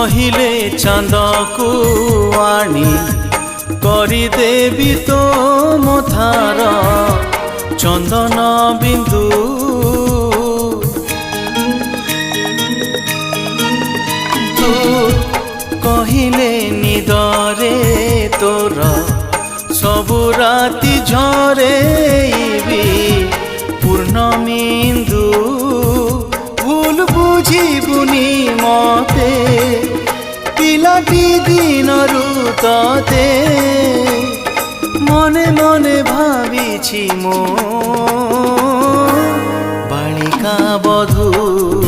कहिले चांदकू आनी करिदेवी तो मथार चंदन बिंदु तू कहिले निदरे तोर सबु राति झरे पूर्णमिंदु भूल बुझिबुनी मते पिलाटी दिनरु तते मने मने भाविछि मो बालिका बधू।